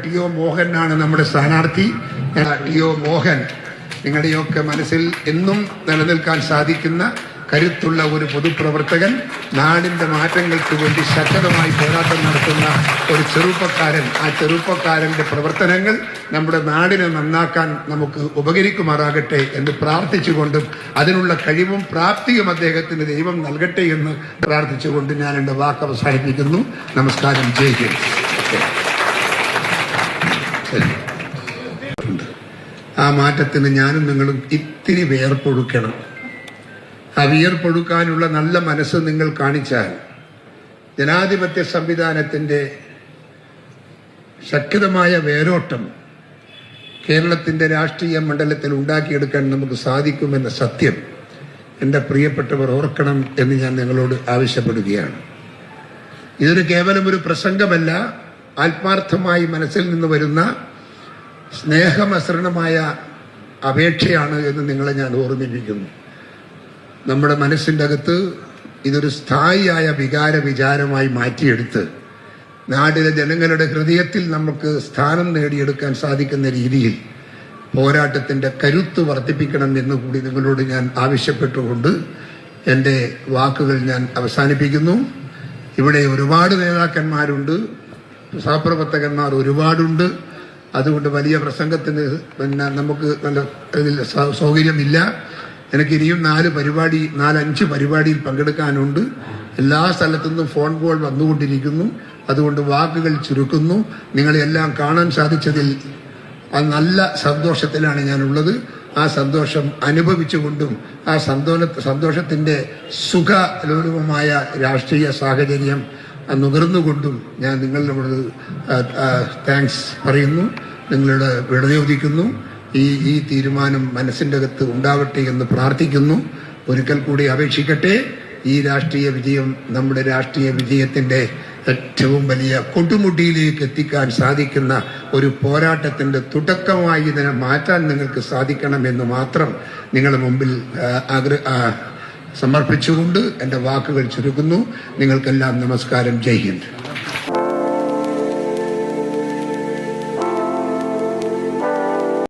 ടി.ഒ. മോഹനാണ് നമ്മുടെ സ്ഥാനാർത്ഥി. ടി.ഒ. മോഹൻ നിങ്ങളുടെയൊക്കെ മനസ്സിൽ എന്നും നിലനിൽക്കാൻ സാധിക്കുന്ന കരുത്തുള്ള ഒരു പൊതുപ്രവർത്തകൻ, നാടിന്റെ മാറ്റങ്ങൾക്ക് വേണ്ടി ശക്തമായി പോരാട്ടം നടത്തുന്ന ഒരു ചെറുപ്പക്കാരൻ. ആ ചെറുപ്പക്കാരന്റെ പ്രവർത്തനങ്ങൾ നമ്മുടെ നാടിനെ നന്നാക്കാൻ നമുക്ക് ഉപകരിക്കുമാറാകട്ടെ എന്ന് പ്രാർത്ഥിച്ചുകൊണ്ടും അതിനുള്ള കഴിവും പ്രാപ്തിയും അദ്ദേഹത്തിന് ദൈവം നൽകട്ടെ എന്ന് പ്രാർത്ഥിച്ചുകൊണ്ട് ഞാൻ എൻ്റെ വാക്ക് അവസാനിപ്പിക്കുന്നു. നമസ്കാരം. ജയ്. ആ മാറ്റത്തിന് ഞാനും നിങ്ങളും ഇത്തിരി വിയർപ്പൊഴുക്കണം. ആ വിയർപ്പൊഴുക്കാനുള്ള നല്ല മനസ്സ് നിങ്ങൾ കാണിച്ചാൽ ജനാധിപത്യ സംവിധാനത്തിന്റെ ശക്തമായ വേരോട്ടം കേരളത്തിന്റെ രാഷ്ട്രീയ മണ്ഡലത്തിൽ ഉണ്ടാക്കിയെടുക്കാൻ നമുക്ക് സാധിക്കുമെന്ന സത്യം എൻ്റെ പ്രിയപ്പെട്ടവർ ഓർക്കണം എന്ന് ഞാൻ നിങ്ങളോട് ആവശ്യപ്പെടുകയാണ്. ഇതൊരു കേവലം ഒരു പ്രസംഗമല്ല, ആത്മാർത്ഥമായി മനസ്സിൽ നിന്ന് വരുന്ന സ്നേഹമസൃണമായ അപേക്ഷയാണ് എന്ന് നിങ്ങളെ ഞാൻ ഓർമ്മിപ്പിക്കുന്നു. നമ്മുടെ മനസ്സിൻ്റെ അകത്ത് ഇതൊരു സ്ഥായിയായ വിചാരമായി മാറ്റിയെടുത്ത് നാട്ടിലെ ജനങ്ങളുടെ ഹൃദയത്തിൽ നമുക്ക് സ്ഥാനം നേടിയെടുക്കാൻ സാധിക്കുന്ന രീതിയിൽ പോരാട്ടത്തിൻ്റെ കരുത്ത് വർദ്ധിപ്പിക്കണം എന്ന് കൂടി നിങ്ങളോട് ഞാൻ ആവശ്യപ്പെട്ടുകൊണ്ട് എൻ്റെ വാക്കുകൾ ഞാൻ അവസാനിപ്പിക്കുന്നു. ഇവിടെ ഒരുപാട് നേതാക്കന്മാരുണ്ട്, സഹപ്രവർത്തകന്മാർ ഒരുപാടുണ്ട്. അതുകൊണ്ട് വലിയ പ്രസംഗത്തിന് നമുക്ക് നല്ല ഇതിൽ സൗകര്യമില്ല. എനിക്ക് ഇനിയും 4-5 പരിപാടിയിൽ പങ്കെടുക്കാനുണ്ട്. എല്ലാ സ്ഥലത്തു നിന്നും ഫോൺ കോൾ വന്നുകൊണ്ടിരിക്കുന്നു. അതുകൊണ്ട് വാക്കുകൾ ചുരുക്കുന്നു. നിങ്ങളെല്ലാം കാണാൻ സാധിച്ചതിൽ നല്ല സന്തോഷത്തിലാണ് ഞാനുള്ളത്. ആ സന്തോഷം അനുഭവിച്ചുകൊണ്ടും ആ സന്തോഷത്തിൻ്റെ സുഖലോലുപമായ രാഷ്ട്രീയ സാഹചര്യം നുകർന്നുകൊണ്ടും ഞാൻ നിങ്ങളോട് താങ്ക്സ് പറയുന്നു, നിങ്ങളുടെ വിടയോദിക്കുന്നു. ഈ തീരുമാനം മനസ്സിൻ്റെ അകത്ത് ഉണ്ടാവട്ടെ എന്ന് പ്രാർത്ഥിക്കുന്നു. ഒരിക്കൽ കൂടി അപേക്ഷിക്കട്ടെ, ഈ രാഷ്ട്രീയ വിജയം നമ്മുടെ രാഷ്ട്രീയ വിജയത്തിൻ്റെ ഏറ്റവും വലിയ കൊടുമുടിയിലേക്ക് എത്തിക്കാൻ സാധിക്കുന്ന ഒരു പോരാട്ടത്തിൻ്റെ തുടക്കമായി ഇതിനെ മാറ്റാൻ നിങ്ങൾക്ക് സാധിക്കണമെന്ന് മാത്രം നിങ്ങളുടെ മുമ്പിൽ സമർപ്പിച്ചുകൊണ്ട് എൻ്റെ വാക്കുകൾ ചുരുക്കുന്നു. നിങ്ങൾക്കെല്ലാം നമസ്കാരം. ജയ് ഹിന്ദ്.